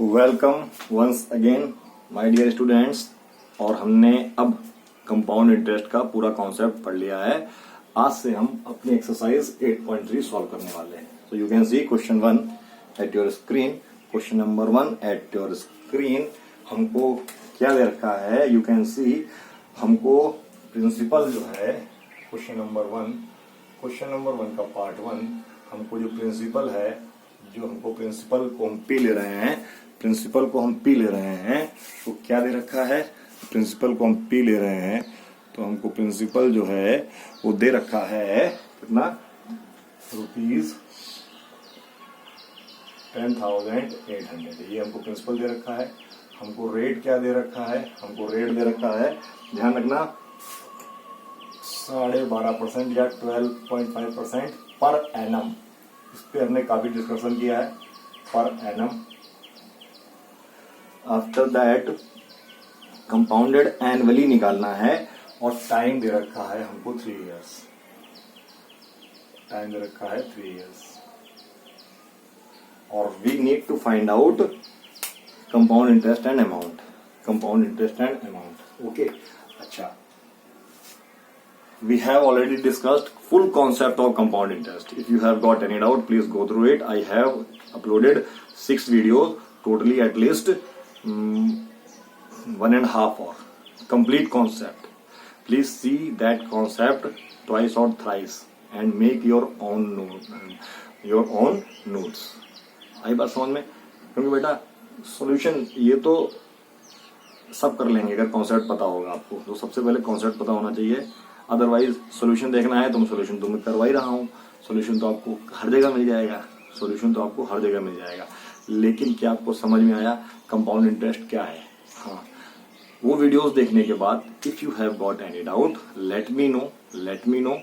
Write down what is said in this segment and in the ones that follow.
Welcome once again my dear students. और हमने अब कंपाउंड इंटरेस्ट का पूरा कॉन्सेप्ट पढ़ लिया है। आज से हम अपनी एक्सरसाइज 8.3 सॉल्व करने वाले हैं। So you can see question 1 at your screen. Question number 1 at your screen हमको क्या दे रखा है? यू कैन सी हमको प्रिंसिपल जो है क्वेश्चन नंबर 1 का पार्ट 1 हमको जो प्रिंसिपल है, जो हमको प्रिंसिपल को हम पी ले रहे हैं, प्रिंसिपल को हम पी ले रहे हैं तो क्या दे रखा है? प्रिंसिपल को हम पी ले रहे हैं तो हमको प्रिंसिपल जो है वो दे रखा है कितना? ₹10,800। ये हमको प्रिंसिपल दे रखा है। हमको रेट क्या दे रखा है? हमको रेट दे रखा है, ध्यान रखना, 12.5% या 12.5% पर एनम। इस पे हमने काफी डिस्कशन किया है, per annum. After that compounded annually निकालना है और टाइम दे रखा है हमको 3 इयर्स। टाइम दे रखा है 3 इयर्स और we need to find out compound interest and amount. Compound interest and amount. Okay, अच्छा, we have already discussed full concept of compound interest. If you have got any doubt, please go through it. I have uploaded 6 videos, totally at least 1.5 hour. Complete concept. Please see that concept twice or thrice and make your own notes. आई बात समझ में? क्योंकि बेटा solution ये तो सब कर लेंगे अगर कॉन्सेप्ट पता होगा आपको। तो सबसे पहले कॉन्सेप्ट पता होना चाहिए, अदरवाइज सॉल्यूशन देखना है तो सॉल्यूशन तो मैं करवा ही रहा हूँ। सॉल्यूशन तो आपको हर जगह मिल जाएगा, सॉल्यूशन तो आपको हर जगह मिल जाएगा। लेकिन क्या आपको समझ में आया कंपाउंड इंटरेस्ट क्या है? हाँ, वो वीडियोस देखने के बाद if you have got any doubt let me know.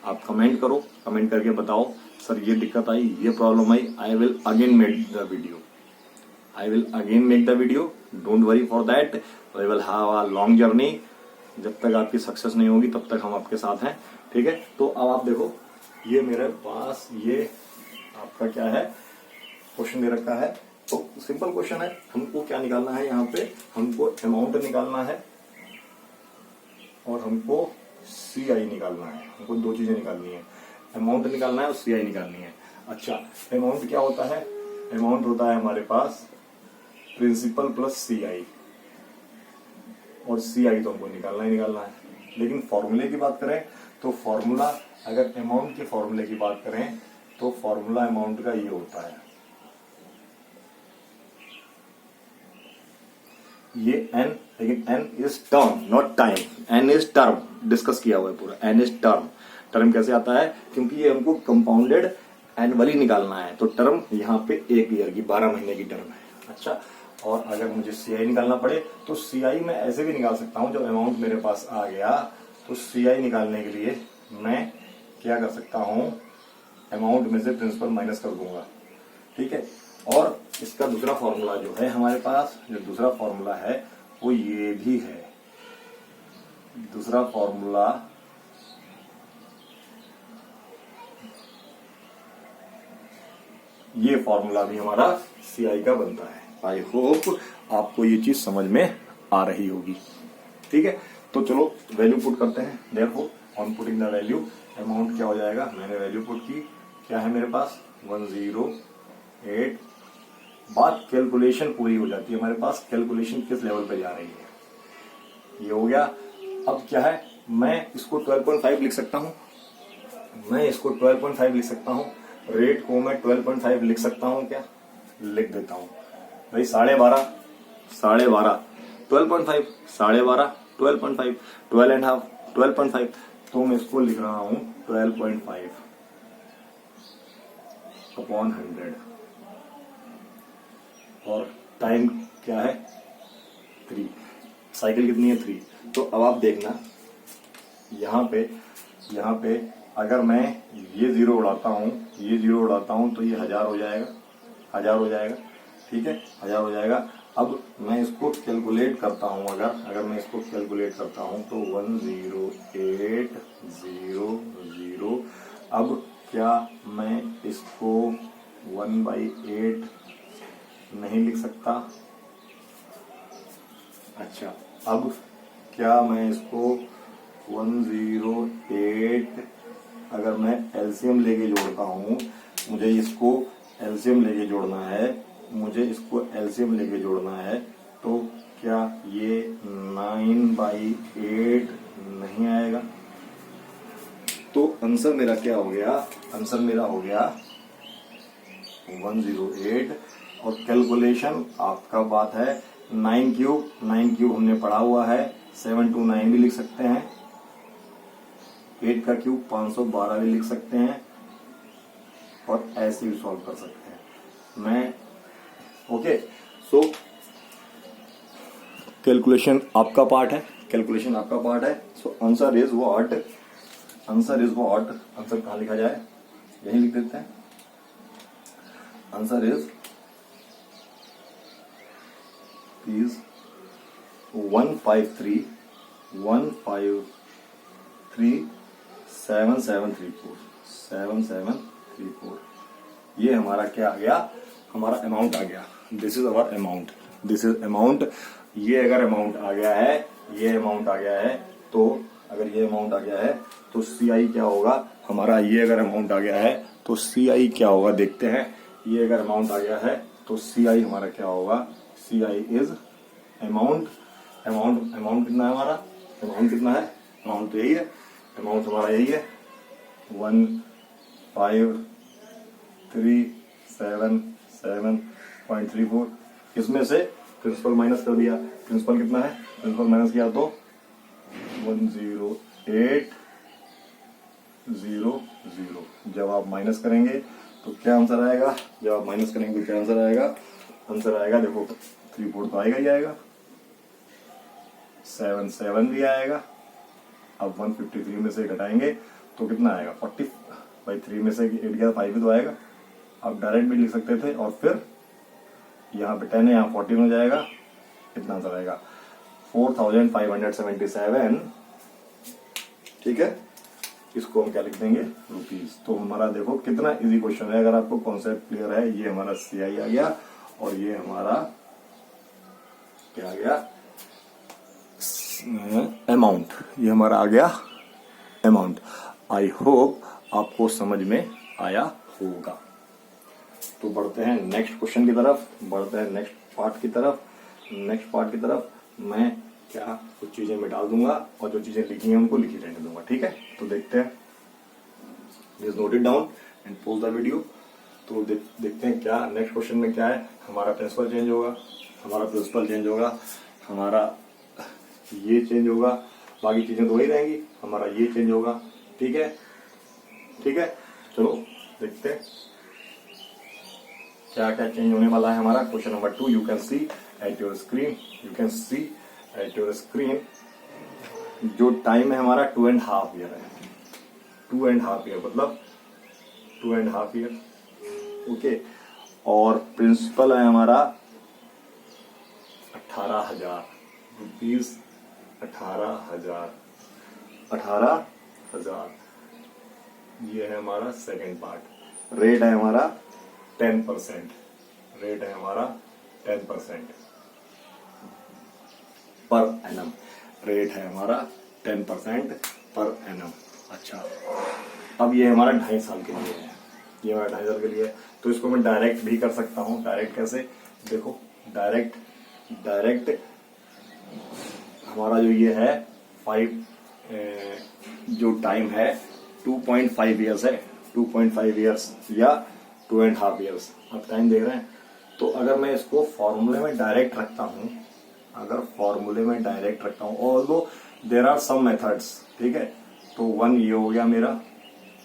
आप कमेंट करो, कमेंट करके बताओ सर ये दिक्कत आई, ये प्रॉब्लम आई। I will again make the video. Don't worry for that. We will have a long journey. जब तक आपकी सक्सेस नहीं होगी तब तक हम आपके साथ हैं, ठीक है? तो अब आप देखो, ये मेरे पास ये आपका क्या है, क्वेश्चन दे रखा है। तो सिंपल क्वेश्चन है, हमको क्या निकालना है? यहाँ पे हमको अमाउंट निकालना है और हमको सीआई निकालना है। हमको 2 चीजें निकालनी है, अमाउंट निकालना है और सीआई निकालनी है। अच्छा, अमाउंट क्या होता है? अमाउंट होता है हमारे पास प्रिंसिपल प्लस सीआई, और सीआई तो हमको निकालना ही निकालना है। लेकिन फॉर्मूले की बात करें तो फॉर्मूला, अगर अमाउंट के फॉर्मूले की बात करें तो फॉर्मूला अमाउंट का ये होता है, ये एन, लेकिन n is term not time. N is term, discuss किया हुआ है पूरा। N is term. टर्म कैसे आता है? क्योंकि ये हमको कंपाउंडेड एनुअली निकालना है तो टर्म यहाँ पे 1 ईयर की 12 महीने की टर्म है। अच्छा, और अगर मुझे सीआई निकालना पड़े तो सीआई मैं ऐसे भी निकाल सकता हूं। जब अमाउंट मेरे पास आ गया तो सीआई निकालने के लिए मैं क्या कर सकता हूं? अमाउंट में से प्रिंसिपल माइनस कर दूंगा, ठीक है? और इसका दूसरा फॉर्मूला जो है हमारे पास, जो दूसरा फॉर्मूला है वो ये भी है। दूसरा फॉर्मूला ये फॉर्मूला भी हमारा सीआई का बनता है। आई होप आपको ये चीज समझ में आ रही होगी, ठीक है? तो चलो वैल्यू पुट करते हैं। Therefore on putting the value, amount क्या हो जाएगा? मैंने वैल्यू पुट की, क्या है मेरे पास? 108। बात कैलकुलेशन पूरी हो जाती है हमारे पास। कैलकुलेशन किस लेवल पे जा रही है ये हो गया। अब क्या है, मैं इसको 12.5 लिख सकता हूं। रेट को मैं 12.5 लिख सकता हूं क्या? लिख देता हूं भाई। 12.5 12.5 12.5 12.5 12.5 12.5, तो मैं इसको लिख रहा हूं 12.5 अपॉन 100। और टाइम क्या है? 3। साइकिल कितनी है? 3। तो अब आप देखना, यहाँ पे अगर मैं ये 0 उड़ाता हूं तो ये 1000 हो जाएगा, ठीक है? 1000 हो जाएगा। अब मैं इसको कैलकुलेट करता हूं, अगर मैं इसको कैलकुलेट करता हूं तो 10800। अब क्या मैं इसको 1/8 नहीं लिख सकता। अच्छा, अब क्या मैं इसको 108 अगर मैं एलसीएम लेके जोड़ता हूं, मुझे इसको एलसीएम लेके जोड़ना है, मुझे इसको एलसीएम लेके जोड़ना है, तो क्या ये 9/8 नहीं आएगा? तो आंसर मेरा क्या हो गया? आंसर मेरा हो गया 108। और कैलकुलेशन आपका बात है 9 क्यूब, 9 क्यूब हमने पढ़ा हुआ है, 7 to 9 भी लिख सकते हैं, 8 का क्यूब 512 भी लिख सकते हैं, और ऐसे भी सॉल्व कर सकते हैं। मैं ओके, सो कैलकुलेशन आपका पार्ट है, कैलकुलेशन आपका पार्ट है। So answer is what? Answer is what? Answer कहाँ लिखा जाए? यही लिख देते हैं। आंसर इज 1537734 ये हमारा क्या आ गया? हमारा अमाउंट आ गया। This is our amount, this is amount. ये अगर अमाउंट आ गया है, ये अमाउंट आ गया है, तो अगर ये अमाउंट आ गया है तो सीआई क्या होगा हमारा? ये अगर अमाउंट आ गया है तो सीआई क्या होगा देखते हैं। ये अगर अमाउंट आ गया है तो सीआई हमारा क्या होगा? CI is amount. अमाउंट कितना है हमारा? अमाउंट कितना है? अमाउंट तो यही है, अमाउंट हमारा यही है 15377.34। इसमें से प्रिंसिपल माइनस कर दिया। प्रिंसिपल कितना है? प्रिंसिपल माइनस किया तो 108,000। जब आप माइनस करेंगे तो क्या आंसर आएगा? जब आप माइनस करेंगे तो क्या आंसर आएगा? आंसर आएगा, देखो 34 तो आएगा ही आएगा, 7 भी आएगा। अब 153 में से घटाएंगे तो कितना आएगा? 40/3 में से 8 गया 5 भी तो आएगा। आप डायरेक्ट भी लिख सकते थे, और फिर यहाँ पे 10 है, यहाँ 14 हो जाएगा। कितना आंसर आएगा? 4577। ठीक है, इसको हम क्या लिख देंगे? रुपीज। तो हमारा देखो कितना इजी क्वेश्चन है। अगर आपको कॉन्सेप्ट क्लियर है, ये हमारा सीआई आ गया, और ये हमारा क्या आ गया? अमाउंट। ये हमारा आ गया अमाउंट। आई होप आपको समझ में आया होगा। तो बढ़ते हैं नेक्स्ट क्वेश्चन की तरफ, बढ़ते हैं नेक्स्ट पार्ट की तरफ। नेक्स्ट पार्ट की तरफ मैं क्या कुछ चीजें मैं डाल दूंगा, और जो चीजें लिखी हैं उनको लिखी रहने दूंगा। ठीक है, तो देखते हैं। Please note it down and pause the video. तो देखते हैं क्या नेक्स्ट क्वेश्चन में क्या है। हमारा प्रिंसिपल चेंज होगा, हमारा प्रिंसिपल चेंज होगा, हमारा ये चेंज होगा, बाकी चीजें तो वही रहेंगी, हमारा ये चेंज होगा। ठीक है, ठीक है, चलो देखते हैं क्या क्या चेंज होने वाला है हमारा। Question number 2 you can see at your screen, you can see at your screen. जो टाइम है हमारा 2.5 ईयर है, 2.5 ईयर मतलब 2.5 ईयर। ओके, और प्रिंसिपल है हमारा 18,000 रुपीज। 18,000 ये है हमारा सेकेंड पार्ट। रेट है हमारा 10%, रेट है हमारा 10% पर एनम। रेट है हमारा 10% पर एनम। अच्छा, अब ये हमारा 2.5 साल के लिए है, ये हमारा 2.5 साल के लिए है। तो इसको मैं डायरेक्ट भी कर सकता हूं। डायरेक्ट कैसे? देखो, डायरेक्ट हमारा जो ये है 5 जो टाइम है 2.5 ईयर्स है, 2.5 ईयर्स या 2.5 ईयर्स। आप टाइम देख रहे हैं। तो अगर मैं इसको फॉर्मूले में डायरेक्ट रखता हूं, अगर फॉर्मूले में डायरेक्ट रखता हूं, although there are some methods. ठीक है, तो 1 ये हो गया मेरा,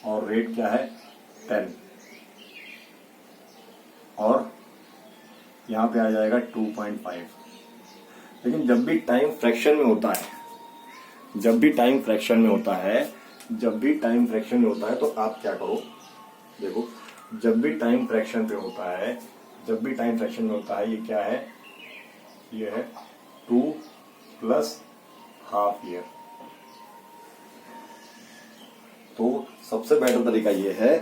और रेट क्या है 10, और यहां पे आ जाएगा 2.5। लेकिन जब भी टाइम फ्रैक्शन में होता है, जब भी टाइम फ्रैक्शन में होता है, जब भी टाइम फ्रैक्शन में होता है, तो आप क्या करो, देखो जब भी टाइम फ्रैक्शन पे होता है, जब भी टाइम फ्रैक्शन में होता है, ये क्या है? ये है 2 + ½ ईयर। तो सबसे बेटर तरीका ये है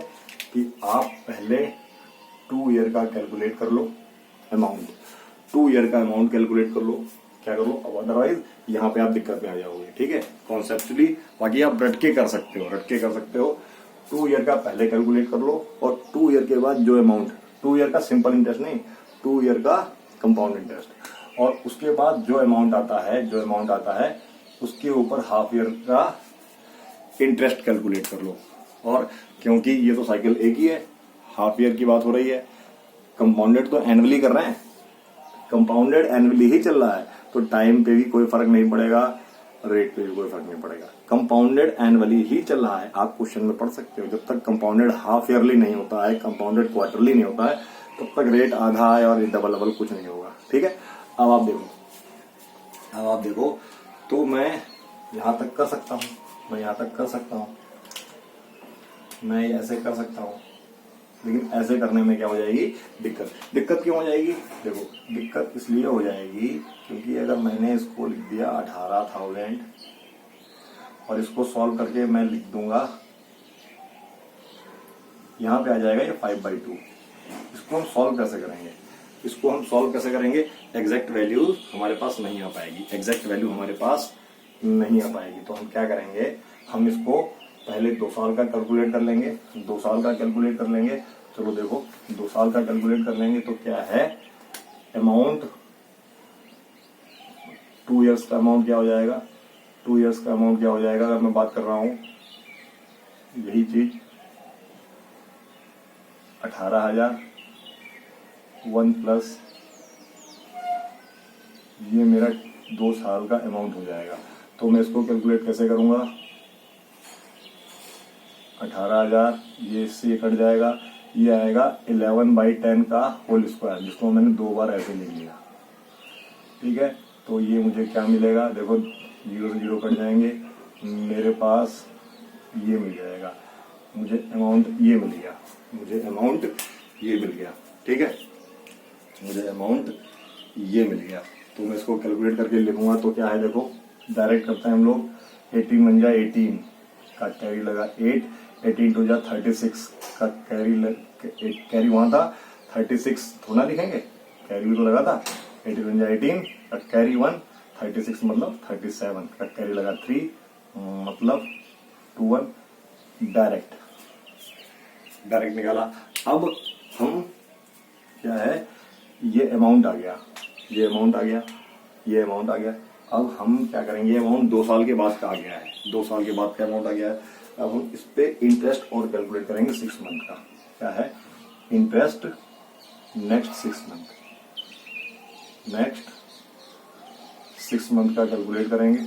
कि आप पहले 2 ईयर का कैलकुलेट कर लो, अमाउंट, 2 ईयर का अमाउंट कैलकुलेट कर लो, क्या कर लो, अब अदरवाइज यहाँ पे आप दिक्कत में आ जाओगे, ठीक है, कॉन्सेप्चुअली। बाकी आप रट के कर सकते हो, 2 ईयर का पहले कैलकुलेट कर लो और 2 ईयर के बाद जो अमाउंट, 2 ईयर का सिंपल इंटरेस्ट नहीं, 2 ईयर का कंपाउंड इंटरेस्ट, और उसके बाद जो अमाउंट आता है उसके ऊपर हाफ ईयर का इंटरेस्ट कैलकुलेट कर लो। और क्योंकि ये तो साइकिल एक ही है, हाफ ईयर की बात हो रही है, कंपाउंडेड तो एनुअली कर रहे हैं, कंपाउंडेड एनुअली ही चल रहा है, तो टाइम पे भी कोई फर्क नहीं पड़ेगा, रेट पे भी कोई फर्क नहीं पड़ेगा, कंपाउंडेड एनुअली ही चल रहा है। आप क्वेश्चन में पढ़ सकते हो, जब तक कंपाउंडेड हाफ ईयरली नहीं होता है, कंपाउंडेड क्वार्टरली नहीं होता है, तब तक रेट आधा है और डबल कुछ नहीं होगा, ठीक है। अब आप देखो, तो मैं यहां तक कर सकता हूं, मैं ऐसे कर सकता हूं, लेकिन ऐसे करने में क्या हो जाएगी, दिक्कत क्यों हो जाएगी, देखो दिक्कत इसलिए हो जाएगी क्योंकि अगर मैंने इसको लिख दिया 18,000 और इसको सॉल्व करके मैं लिख दूंगा, यहां पे आ जाएगा ये 5/2। इसको हम सॉल्व कैसे करेंगे, एग्जैक्ट वैल्यू हमारे पास नहीं आ पाएगी, तो हम क्या करेंगे, हम इसको पहले 2 साल का कैलकुलेट कर लेंगे, चलो देखो 2 साल का कैलकुलेट कर लेंगे तो क्या है, अमाउंट 2 इयर्स का अमाउंट क्या हो जाएगा, अगर मैं बात कर रहा हूं यही चीज 18,000 1 प्लस ये मेरा 2 साल का अमाउंट हो जाएगा। तो मैं इसको कैलकुलेट कैसे करूंगा, 18,000 ये इससे कट जाएगा, ये आएगा 11/10 का होल स्क्वायर, जिसको मैंने 2 बार ऐसे लिख लिया, ठीक है। तो ये मुझे क्या मिलेगा, देखो 0 से 0 कट जाएंगे, मेरे पास ये मिल जाएगा, मुझे अमाउंट ये मिल गया, ठीक है, मुझे अमाउंट ये मिल गया। तो मैं इसको कैलकुलेट करके लिखूंगा तो क्या है, देखो डायरेक्ट करते हैं हम लोग, 18 बन जाए 18 का कैरी लगा 8, 18 टू जा 36 का कैरी वहां था, 36 थोड़ा लिखेंगे, कैरी भी तो लगा था, 18 बन जाए 18 का कैरी 1, 36 मतलब 37 का कैरी लगा 3 मतलब 21, डायरेक्ट निकाला। अब हम क्या है, ये अमाउंट आ गया, अब हम क्या करेंगे, अमाउंट 2 साल के बाद का आ गया है, 2 साल के बाद का अमाउंट आ गया है। अब हम इस पे इंटरेस्ट और कैलकुलेट करेंगे 6 मंथ का, क्या है, इंटरेस्ट नेक्स्ट 6 मंथ का कैलकुलेट करेंगे।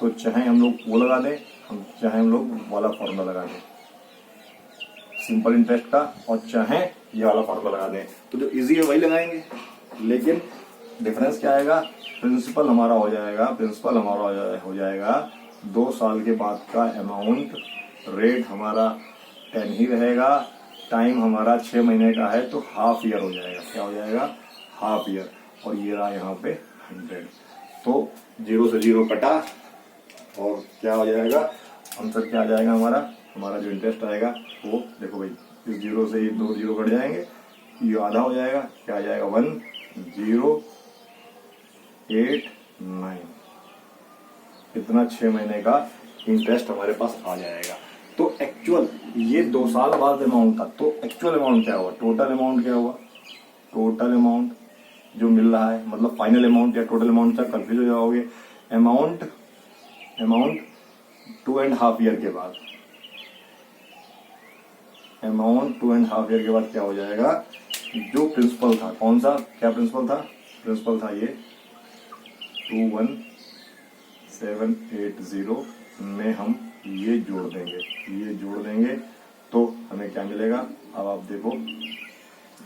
तो चाहे हम लोग वो लगा दें, चाहे हम लोग वाला फॉर्मूला लगा दें सिंपल इंटरेस्ट का, और चाहे ये वाला फॉर्मूला लगा दें, तो जो इजी है वही लगाएंगे, लेकिन डिफरेंस क्या आएगा, प्रिंसिपल हमारा हो जाएगा 2 साल के बाद का अमाउंट, रेट हमारा 10 ही रहेगा, टाइम हमारा 6 महीने का है, तो हाफ ईयर हो जाएगा, क्या हो जाएगा, हाफ ईयर, और ये रहा यहाँ पे 100। तो 0 से 0 कटा और क्या हो जाएगा, आंसर क्या आ जाएगा, हमारा जो इंटरेस्ट आएगा वो देखो भाई, इस 0 से ये 2 0 कट जाएंगे, ये आधा हो जाएगा, क्या आ जाएगा 1089, इतना 6 महीने का इंटरेस्ट हमारे पास आ जाएगा। तो एक्चुअल ये 2 साल बाद अमाउंट था, तो एक्चुअल अमाउंट क्या हुआ, टोटल अमाउंट जो मिल रहा है, मतलब फाइनल अमाउंट या टोटल अमाउंट तक कंफ्यूज हो जाओगे। अमाउंट 2.5 ईयर के बाद, क्या हो जाएगा, जो प्रिंसिपल था, कौन सा, क्या प्रिंसिपल था ये 21780 में हम ये जोड़ देंगे, तो हमें क्या मिलेगा, अब आप देखो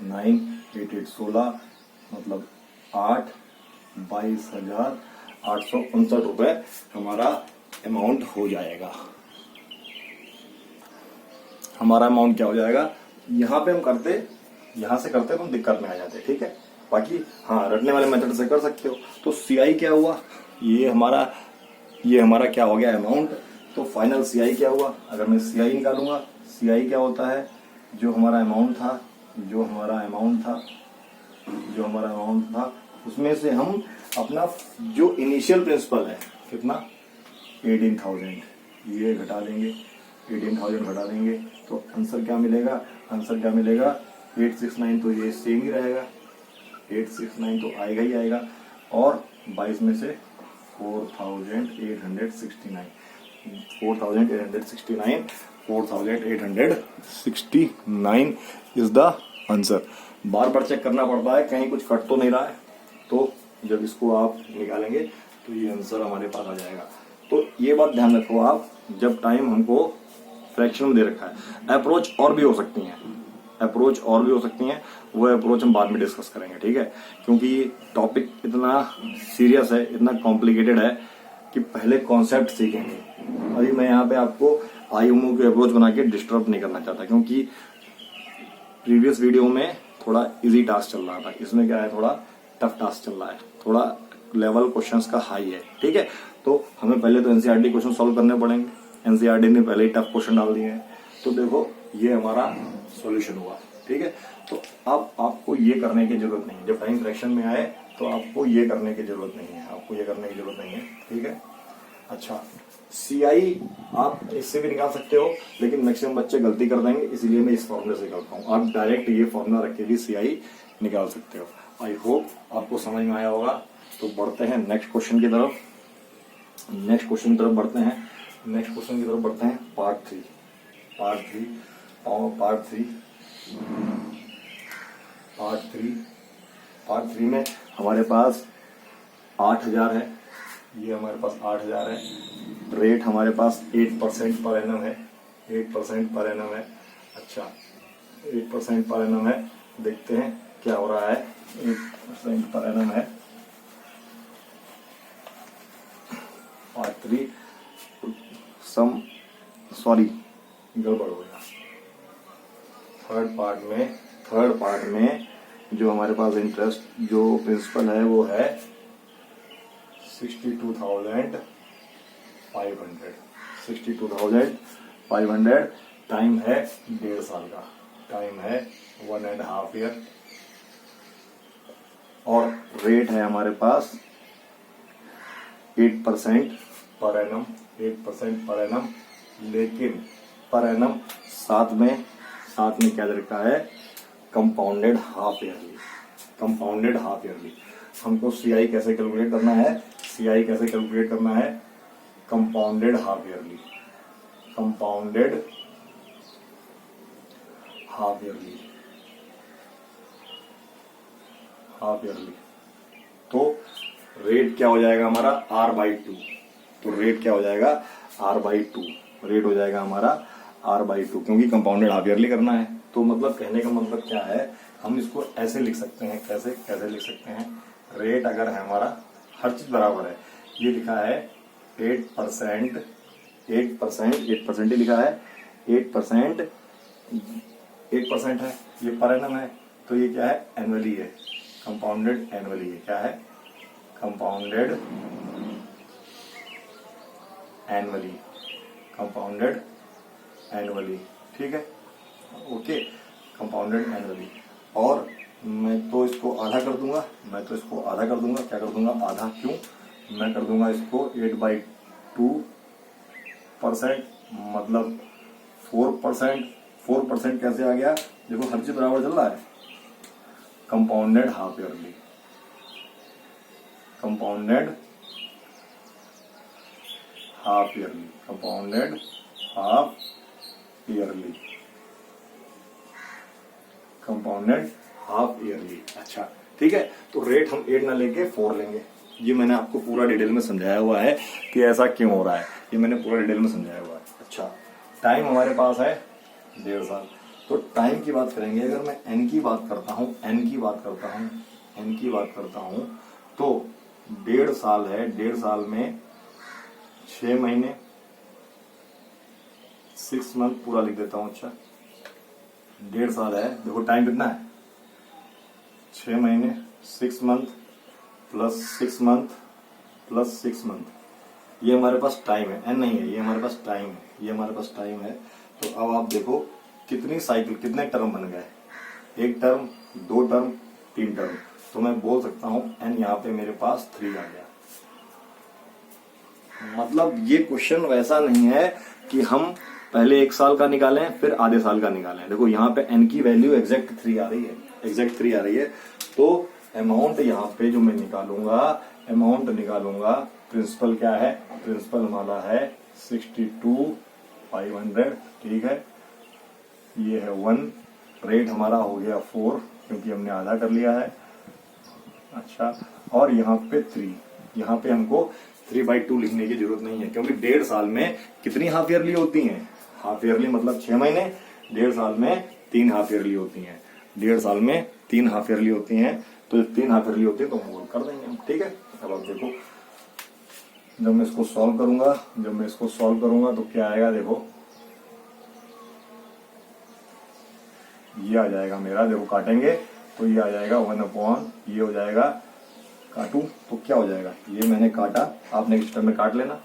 9 8 8 16 मतलब 8 22,859 रुपए हमारा अमाउंट हो जाएगा। हमारा अमाउंट क्या हो जाएगा, यहाँ पे हम यहाँ से करते तो हम दिक्कत में आ जाते, ठीक है। बाकी हाँ, रटने वाले मेथड से कर सकते हो। तो सीआई क्या हुआ, ये हमारा क्या हो गया अमाउंट, तो फाइनल सीआई क्या हुआ, अगर मैं सीआई निकालूंगा, सीआई क्या होता है, जो हमारा अमाउंट था जो हमारा अमाउंट था उसमें से हम अपना जो इनिशियल प्रिंसिपल है कितना 18,000 ये घटा देंगे, 18,000 घटा देंगे तो आंसर क्या मिलेगा, आंसर क्या मिलेगा 869, तो ये सेम ही रहेगा 869 तो आएगा ही आएगा। और 22 में से 4,869 इज द आंसर। बार बार चेक करना पड़ता है कहीं कुछ कट तो नहीं रहा है, तो जब इसको आप निकालेंगे तो ये आंसर हमारे पास आ जाएगा। तो ये बात ध्यान रखो आप, जब टाइम हमको फ्रैक्शन में दे रखा है, अप्रोच और भी हो सकती हैं, अप्रोच और भी हो सकती हैं, वो अप्रोच हम बाद में डिस्कस करेंगे, ठीक है, क्योंकि टॉपिक इतना सीरियस है, इतना कॉम्प्लिकेटेड है कि पहले कॉन्सेप्ट सीखेंगे। अभी मैं यहाँ पे आपको आईएमओ की अप्रोच बना के डिस्टर्ब नहीं करना चाहता, क्योंकि प्रीवियस वीडियो में थोड़ा इजी टास्क चल रहा था, इसमें क्या है थोड़ा टफ टास्क चल रहा है, थोड़ा लेवल क्वेश्चंस का हाई है, ठीक है। तो हमें पहले तो एनसीईआरटी क्वेश्चन सॉल्व करने पड़ेंगे, एनसीईआरटी ने पहले ही टफ क्वेश्चन डाल दिए हैं। तो देखो ये हमारा सॉल्यूशन हुआ, ठीक है। तो अब आपको ये करने की जरूरत नहीं है, जब टाइम फ्रैक्शन में आए तो आपको ये करने की जरूरत नहीं है, आपको ये करने की जरूरत नहीं है, ठीक है। अच्छा, सीआई आप इससे भी निकाल सकते हो, लेकिन मैक्सिमम बच्चे गलती कर देंगे, इसलिए मैं इस फॉर्मूले से करता हूँ। आप डायरेक्ट ये फॉर्मूला रख के भी सीआई निकाल सकते हो। आई होप आपको समझ में आया होगा। तो बढ़ते हैं नेक्स्ट क्वेश्चन की तरफ, नेक्स्ट क्वेश्चन की तरफ बढ़ते हैं, नेक्स्ट क्वेश्चन की तरफ बढ़ते हैं। पार्ट थ्री में हमारे पास 8,000 है, ये हमारे पास 8,000 है। रेट हमारे पास 8% पर एनम है, 8% पर एनम है। अच्छा, 8% पर एनम है, देखते हैं क्या हो रहा है। 8% पर एनम है। पार्ट 3 सॉरी गड़बड़ हो गया। थर्ड पार्ट में जो हमारे पास इंटरेस्ट जो प्रिंसिपल है वो है 62,500। टाइम है 1.5 साल का, टाइम है 1.5 ईयर, और रेट है हमारे पास 8% पर एनम, 8% पर एनम। लेकिन पर एनम साथ में क्या दे रखा है, compounded half yearly, compounded half yearly. हमको सीआई कैसे कैलकुलेट करना है, सीआई कैसे कैलकुलेट करना है, compounded half yearly, compounded half yearly, half yearly. तो रेट क्या हो जाएगा हमारा R/2, तो रेट क्या हो जाएगा R/2, रेट हो जाएगा हमारा R/2, क्योंकि कंपाउंडेड हाफ ईयरली करना है। तो मतलब कहने का मतलब क्या है, हम इसको ऐसे लिख सकते हैं, कैसे लिख सकते हैं, रेट अगर है हमारा, हर चीज बराबर है, ये लिखा है 8% ही लिखा है, 8% है, ये पर एनम है, तो ये क्या है, एनुअली है, कंपाउंडेड एनुअली है, क्या है, कंपाउंडेड एनुअली, कंपाउंडेड एनुअली, ठीक है, ओके, कंपाउंडेड एनुअली। और मैं तो इसको आधा कर दूंगा, क्या कर दूंगा, आधा क्यों, मैं कर दूंगा इसको 8/2%, मतलब 4% कैसे आ गया, देखो हर चीज बराबर चल रहा है, compounded half yearly, compounded half yearly, compounded half yearly, compounded half yearly. अच्छा, ठीक है। तो रेट हम 8 ना लेके 4 लेंगे। ये मैंने आपको पूरा डिटेल में समझाया हुआ है कि ऐसा क्यों हो रहा है, ये मैंने पूरा डिटेल में समझाया हुआ है। अच्छा, टाइम हमारे पास है 1.5 साल। तो टाइम की बात करेंगे, अगर मैं एन की बात करता हूं, तो 1.5 साल है, 1.5 साल में 6 महीने, 6 मंथ पूरा लिख देता हूं। अच्छा, 1.5 साल है, देखो टाइम कितना है, 6 महीने, 6 month plus 6 month plus 6 month, ये हमारे पास टाइम है, एन नहीं है, ये हमारे पास टाइम है, ये हमारे पास टाइम है। तो अब आप देखो कितनी साइकिल, कितने टर्म बन गए, 1 टर्म, 2 टर्म, 3 टर्म। तो मैं बोल सकता हूं एन यहाँ पे मेरे पास 3 आ गया। मतलब ये क्वेश्चन वैसा नहीं है कि हम पहले 1 साल का निकालें फिर आधे साल का निकालें। देखो यहाँ पे एन की वैल्यू एग्जैक्ट 3 आ रही है, एग्जैक्ट 3 आ रही है। तो अमाउंट यहाँ पे जो मैं निकालूंगा, अमाउंट निकालूंगा, प्रिंसिपल क्या है, प्रिंसिपल हमारा है 62,500, ठीक है। ये है 1, रेट हमारा हो गया 4 क्योंकि हमने आधा कर लिया है। अच्छा, और यहाँ पे 3, यहाँ पे हमको 3/2 लिखने की जरूरत नहीं है क्योंकि 1.5 साल में कितनी हाफ ईयरली होती हैं, हाफ ईयरली मतलब 6 महीने, 1.5 साल में 3 हाफ ईयरली होती हैं, 1.5 साल में 3 हाफ ईयरली होती हैं। तो 3 हाफ ईयरली होती है तो हम वो कर देंगे हम, ठीक है। अब आप देखो जब मैं इसको सॉल्व करूंगा तो क्या आएगा, देखो ये आ जाएगा मेरा, देखो काटेंगे तो ये आ जाएगा 1/, ये हो जाएगा, काटूं तो क्या हो जाएगा, ये मैंने काटा, आपने इस टाइम में काट लेना,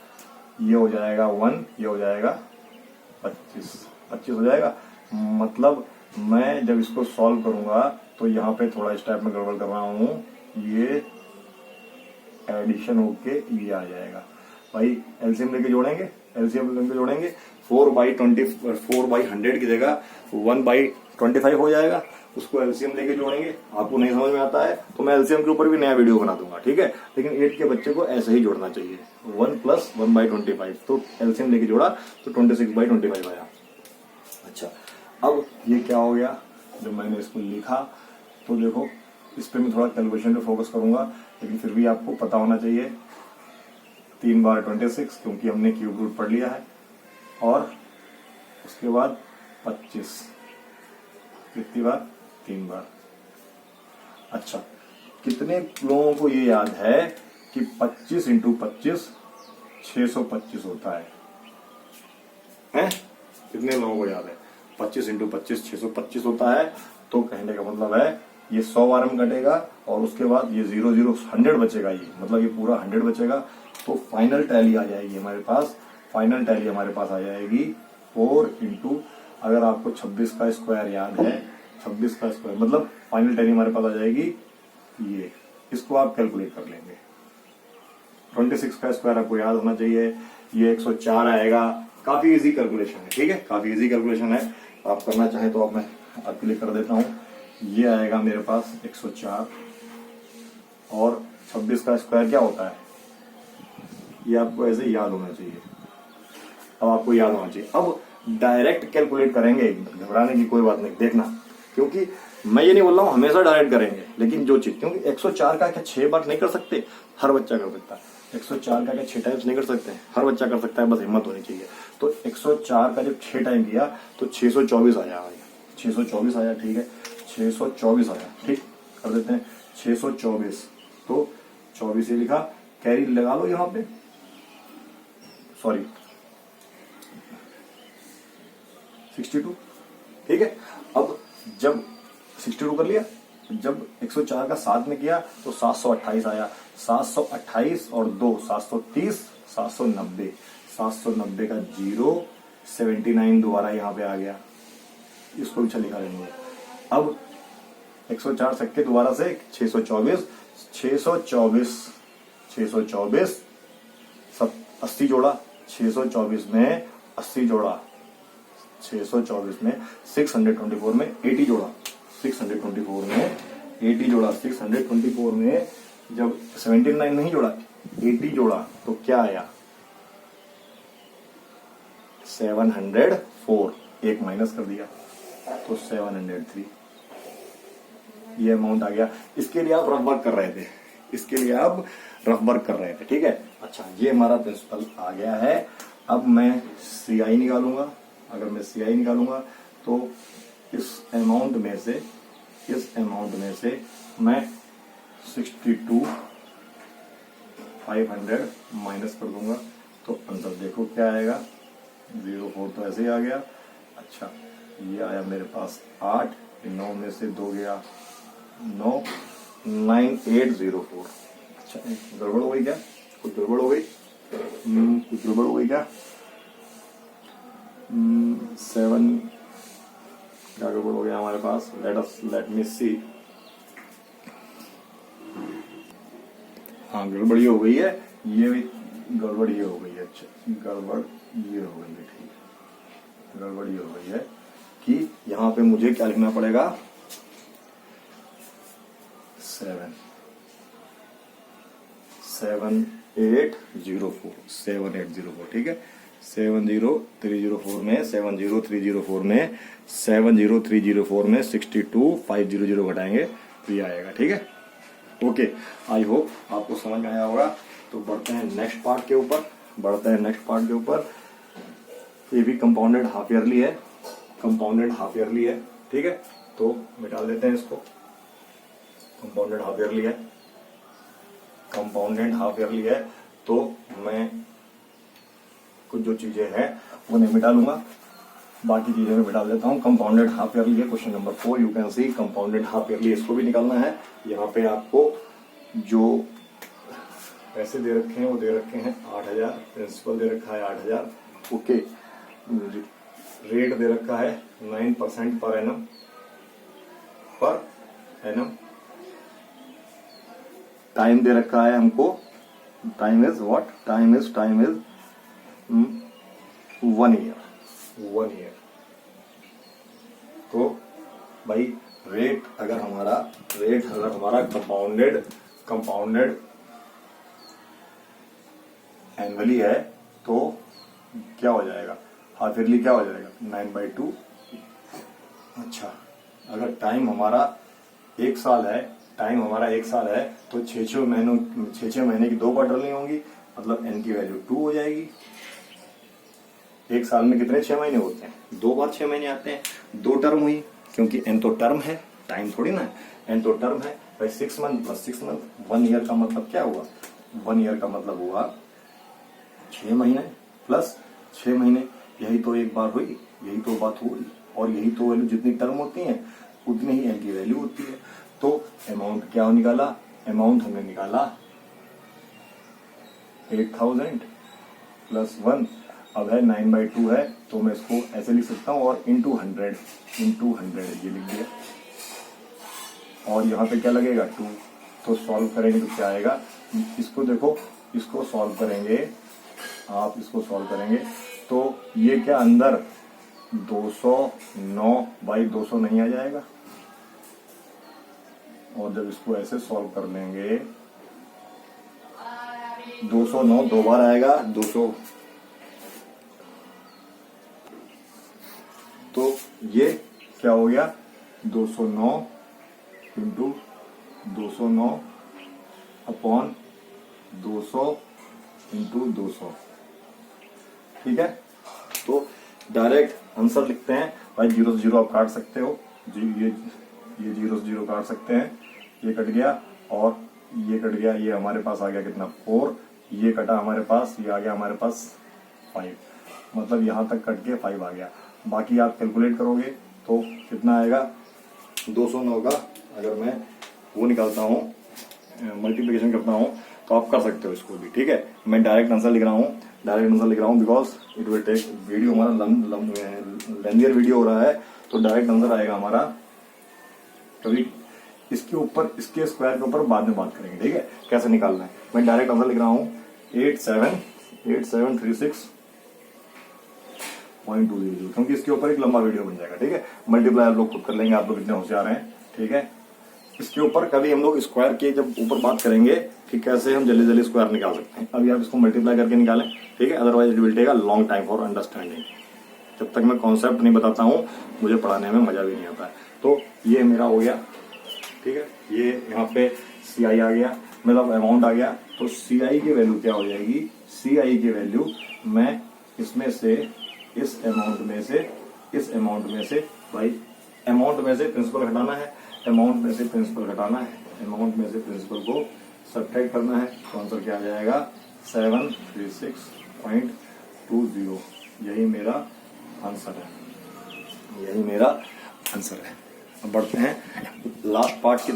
ये हो जाएगा 1, ये हो जाएगा 25 हो जाएगा। मतलब मैं जब इसको सॉल्व करूंगा तो यहाँ पे थोड़ा इस टाइप में गड़बड़ कर रहा हूं, ये एडिशन होके ये आ जाएगा। भाई एलसीएम लेके जोड़ेंगे, 4/100 की जगह 1/25 हो जाएगा, उसको एलसीएम लेके जोड़ेंगे। आपको नहीं समझ में आता है तो मैं एलसीएम के ऊपर भी नया वीडियो बना दूंगा, ठीक है। लेकिन 8 के बच्चे को ऐसे ही जोड़ना चाहिए, 1 + 1/25, तो एलसीएम लेके जोड़ा तो 26/25 आया। अच्छा, अब ये क्या हो गया, जब मैंने इसको लिखा तो देखो इस पे मैं थोड़ा कैलकुलेशन पे फोकस करूंगा, लेकिन फिर भी आपको पता होना चाहिए 3 बार 26 क्योंकि हमने क्यूब रूट पढ़ लिया है, और उसके बाद 25 कितनी बार, 3 बार। अच्छा, कितने लोगों को ये याद है कि 25 × 25 625 होता है, हैं? कितने लोगों को याद है 25 × 25 625 होता है। तो कहने का मतलब है ये 100 बार में कटेगा और उसके बाद ये 0 0 100 बचेगा, ये मतलब ये पूरा 100 बचेगा। तो फाइनल टैली आ जाएगी हमारे पास, फाइनल टैली हमारे पास आ जाएगी 4 × अगर आपको 26 का स्क्वायर याद है, 26 का स्क्वायर मतलब फाइनल टैली हमारे पास आ जाएगी ये, इसको आप कैलकुलेट कर लेंगे। 26 का स्क्वायर आपको याद होना चाहिए, ये 104 आएगा। काफी इजी कैलकुलेशन है, ठीक है, काफी इजी कैलकुलेशन है। आप करना चाहें तो आप मैं आपके लिए कर देता हूं। ये आएगा मेरे पास 104 और 26 का स्क्वायर क्या होता है, ये आपको ऐसे याद होना चाहिए। अब आपको याद होना चाहिए, अब डायरेक्ट कैलकुलेट करेंगे, घबराने की कोई बात नहीं, देखना, क्योंकि मैं ये नहीं बोल रहा हूं हमेशा डायरेक्ट करेंगे, लेकिन जो चीज, क्योंकि 104 का क्या 6 बार नहीं कर सकते, हर बच्चा कर सकता है। 104 का क्या 6 टाइम्स नहीं कर सकते, हर बच्चा कर सकता है, बस हिम्मत होनी चाहिए। तो 104 का जब 6 टाइम किया तो 624 आया, 624 आया, ठीक है, 624 आया, ठीक, कर देते हैं 624। तो 24 ये लिखा, कैरी लगा लो यहाँ पे, सॉरी 62, ठीक है। अब जब 62 कर लिया, जब 104 का 7 में किया तो 728 आया, 728 और 2 730, 790, 790 का 0, 79 दोबारा यहाँ पे आ गया, इसको भी लिखा लेंगे। अब 104 सक्के दोबारा से 624, 80 जोड़ा, 624 में 80 जोड़ा, 624 में 624 में 80 जोड़ा, 624 में 80 जोड़ा, 624 में जब 79 नहीं जोड़ा, 80 जोड़ा तो क्या आया 704, एक माइनस कर दिया तो 703, ये अमाउंट आ गया। इसके लिए आप रफ वर्क कर रहे थे, इसके लिए आप रफ वर्क कर रहे थे, ठीक है। अच्छा, ये हमारा प्रिंसिपल आ गया है। अब मैं सीआई निकालूंगा, अगर मैं सीआई निकालूंगा तो इस अमाउंट में से मैं 62,500 माइनस कर दूंगा तो आंसर देखो क्या आएगा, 04 तो ऐसे ही आ गया। अच्छा, ये आया मेरे पास 8, 9 में से 2 गया 9, 9804। अच्छा, गड़बड़ हो गई क्या, कुछ गड़बड़ हो गई, कुछ गड़बड़ हो गई क्या, 7 क्या गड़बड़ हो गया हमारे पास, लेट मी सी, हाँ गड़बड़ ये हो गई है, ये भी गड़बड़ ये हो गई है। अच्छा गड़बड़ ये हो गई है, ठीक है। गड़बड़ ये हो गई है कि यहाँ पे मुझे क्या लिखना पड़ेगा 7804 ठीक है। 70304 में 70304 में 62500 घटाएंगे तो ये आएगा, ठीक है। ओके, आई होप आपको समझ में आया होगा। तो बढ़ते हैं नेक्स्ट पार्ट के ऊपर। ये भी कंपाउंडेड हाफ ईयरली है, ठीक है। तो मिटा देते हैं इसको। कंपाउंडेड हाफ ईयरली है तो मैं कुछ जो चीजें हैं वो नहीं मिटा लूंगा, बाकी चीजें मैं मिटा देता हूँ। कंपाउंडेड हाफ ईयरली है, question number 4 you can see compounded half yearly, इसको भी निकालना है। यहाँ पे आपको जो पैसे दे रखे हैं वो दे रखे हैं 8000, प्रिंसिपल दे रखा है 8000, ओके। रेट दे रखा है 9% पर एनम। टाइम दे रखा है हमको, टाइम इज 1 ईयर। तो भाई रेट अगर हमारा कंपाउंडेड एनुअली है तो क्या हो जाएगा, हाफ ईयरली क्या हो जाएगा 9/2। अच्छा अगर टाइम हमारा 1 साल है तो 6 महीने की 2 क्वार्टर नहीं होंगी, मतलब एन की वैल्यू 2 हो जाएगी। 1 साल में कितने 6 महीने होते हैं, 2 बार 6 महीने आते हैं, 2 टर्म हुई, क्योंकि एन तो टर्म है, टाइम थोड़ी ना है, एन तो टर्म है भाई। 6 मंथ प्लस 6 मंथ, 1 ईयर का मतलब क्या हुआ, 1 ईयर का मतलब हुआ 6 महीने प्लस 6 महीने। यही तो एक बार हुई, यही तो बात हुई, और यही तो वैल्यू जितनी टर्म होती है उतनी ही एन की वैल्यू होती है। तो अमाउंट क्या निकाला, अमाउंट हमने निकाला 8000 प्लस 1, अब है 9/2 है तो मैं इसको ऐसे लिख सकता हूँ, और इंटू 100 ये लिख दिया, और यहाँ पे क्या लगेगा 2। तो सॉल्व करेंगे तो क्या आएगा, इसको देखो, इसको सॉल्व करेंगे आप, इसको सॉल्व करेंगे तो ये क्या अंदर 209/200 नहीं आ जाएगा, और जब इसको ऐसे सॉल्व कर लेंगे 209 2 बार आएगा 200, तो ये क्या हो गया 209 इंटू 209 अपॉन 200 इंटू 200, ठीक है। तो डायरेक्ट आंसर लिखते हैं भाई, 0 से 0 आप काट सकते हो, ये 0 से 0 काट सकते हैं, ये कट गया और ये कट गया, ये हमारे पास आ गया कितना 4, ये कटा हमारे पास, ये आ गया हमारे पास 5, मतलब यहां तक कट के 5 आ गया। बाकी आप कैलकुलेट करोगे तो कितना आएगा 209 का, अगर मैं वो निकालता हूँ मल्टीप्लिकेशन करता हूँ तो आप कर सकते हो इसको भी, ठीक है। मैं डायरेक्ट आंसर लिख रहा हूँ because it will take, video हमारा लेंथियर वीडियो हो रहा है, तो डायरेक्ट आंसर आएगा हमारा। कभी इसके ऊपर, इसके स्क्वायर के ऊपर बाद में बात करेंगे, ठीक है, कैसे निकालना है। मैं डायरेक्ट आंसर लिख रहा हूँ 8736.200, क्योंकि इसके ऊपर एक लंबा वीडियो बन जाएगा, ठीक है। मल्टीप्लाई आप लोग खुद कर लेंगे, आप लोग इतने होशियार हैं, ठीक है। इसके ऊपर कभी हम लोग स्क्वायर के जब ऊपर बात करेंगे कि कैसे हम जल्दी जल्दी स्क्वायर निकाल सकते हैं, अभी आप इसको मल्टीप्लाई करके निकालें, ठीक है। Otherwise it will take a long time for understanding. जब तक मैं कॉन्सेप्ट नहीं बताता हूँ मुझे पढ़ाने में मजा भी नहीं आता है। तो ये मेरा हो गया, ठीक है। ये यहाँ पे CI आ गया, मतलब अमाउंट आ गया। तो CI की वैल्यू क्या हो जाएगी, CI की वैल्यू मैं इसमें से, इस अमाउंट में से भाई, अमाउंट में से प्रिंसिपल घटाना है, अमाउंट में से प्रिंसिपल घटाना है, अमाउंट में से प्रिंसिपल को सब्ट्रैक्ट करना है, तो आंसर क्या आ जाएगा 736.20। यही मेरा आंसर है, यही मेरा आंसर है। अब बढ़ते हैं लास्ट पार्ट की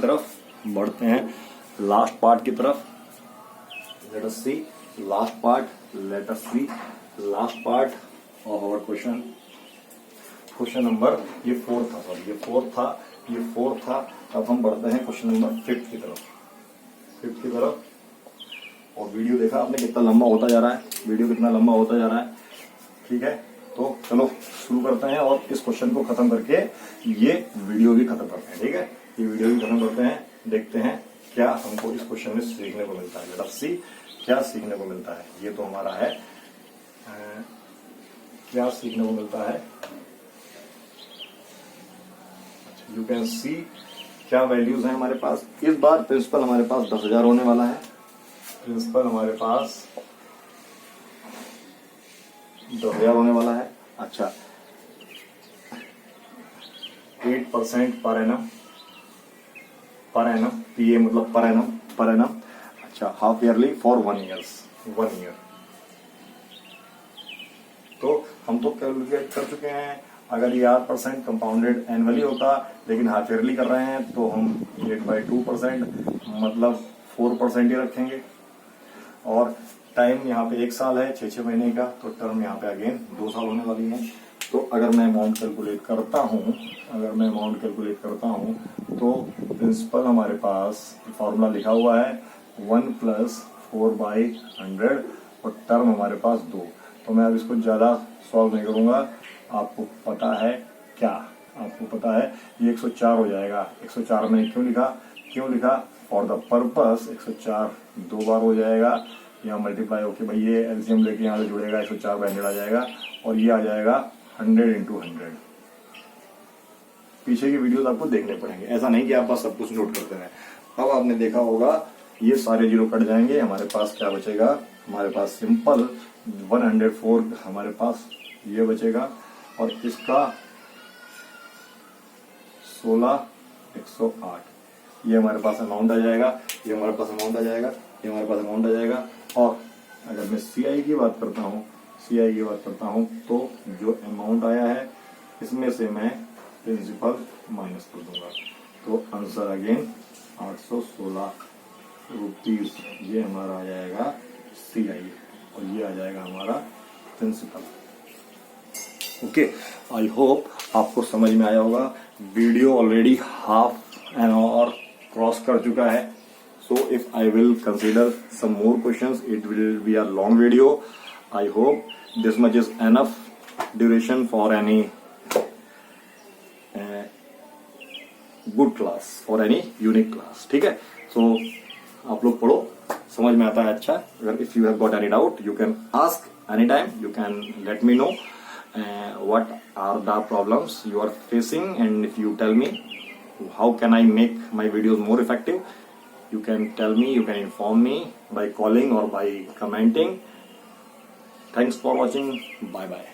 तरफ, let us see last part of our question number, ये 4 था, सॉरी ये 4 था। अब हम बढ़ते हैं क्वेश्चन नंबर 5 की तरफ। वीडियो देखा आपने कितना लंबा होता जा रहा है, वीडियो कितना लंबा होता जा रहा है। ठीक है, तो चलो शुरू करते हैं और इस क्वेश्चन को खत्म करके ये वीडियो भी खत्म करते हैं। ठीक है, ये वीडियो भी खत्म करते हैं, देखते हैं क्या हमको इस क्वेश्चन में सीखने को मिलता है। लेट अस सी क्या सीखने को मिलता है। ये तो हमारा है क्या सीखने को मिलता है। यू कैन सी क्या वैल्यूज हैं हमारे पास। इस बार प्रिंसिपल हमारे पास 10,000 होने वाला है। प्रिंसिपल हमारे पास 10,000 होने वाला है। अच्छा, 8% पर एनम, पीए मतलब पर एनम। अच्छा, हाफ ईयरली फॉर 1 ईयर। तो हम तो कैलकुलेट कर चुके हैं। अगर ये 8% कंपाउंडेड एनुअली होता, लेकिन हाफ ईयरली कर रहे हैं, तो हम 8/2% मतलब 4% ही रखेंगे। और टाइम यहाँ पे 1 साल है, 6 महीने का, तो टर्म यहाँ पे अगेन 2 साल होने वाली है। तो अगर मैं अमाउंट कैलकुलेट करता हूँ तो प्रिंसिपल हमारे पास फॉर्मूला लिखा हुआ है 1 + 4/100 और टर्म हमारे पास 2। तो मैं अब इसको ज्यादा सॉल्व नहीं करूंगा। आपको पता है क्या, आपको पता है ये 104 हो जाएगा। 104 में क्यों लिखा फॉर द पर्पस 104 2 बार हो जाएगा, यहाँ मल्टीप्लाई होके भाई ये एलसीएम लेके यहाँ से जुड़ेगा, 104/100 आ जाएगा और ये आ जाएगा 100 × 100। पीछे की वीडियोस आपको देखने पड़ेंगे, ऐसा नहीं कि आप बस सब कुछ नोट करते रहें। अब आपने देखा होगा ये सारे जीरो कट जाएंगे, हमारे पास क्या बचेगा, हमारे पास सिंपल 104 हमारे पास ये बचेगा और इसका 16,108 ये हमारे पास अमाउंट आ जाएगा, ये हमारे पास अमाउंट आ जाएगा, ये हमारे पास अमाउंट आ जाएगा। और अगर मैं सीआई की बात करता हूँ तो जो अमाउंट आया है इसमें से मैं प्रिंसिपल माइनस कर दूंगा। तो आंसर अगेन 816 रुपीज ये हमारा आ जाएगा सीआई और ये आ जाएगा हमारा प्रिंसिपल। ओके, आई होप आपको समझ में आया होगा। Video already half an hour cross कर चुका है। So if I will consider some more questions, it will be a long video. I hope this much is enough duration for any good class, for any unique class. ठीक है, so आप लोग पढ़ो, समझ में आता है अच्छा। अगर if you have got any doubt, you can ask anytime. You can let me know what are the problems you are facing, and if you tell me how can I make my videos more effective. You can tell me, you can inform me by calling or by commenting. Thanks for watching. Bye bye.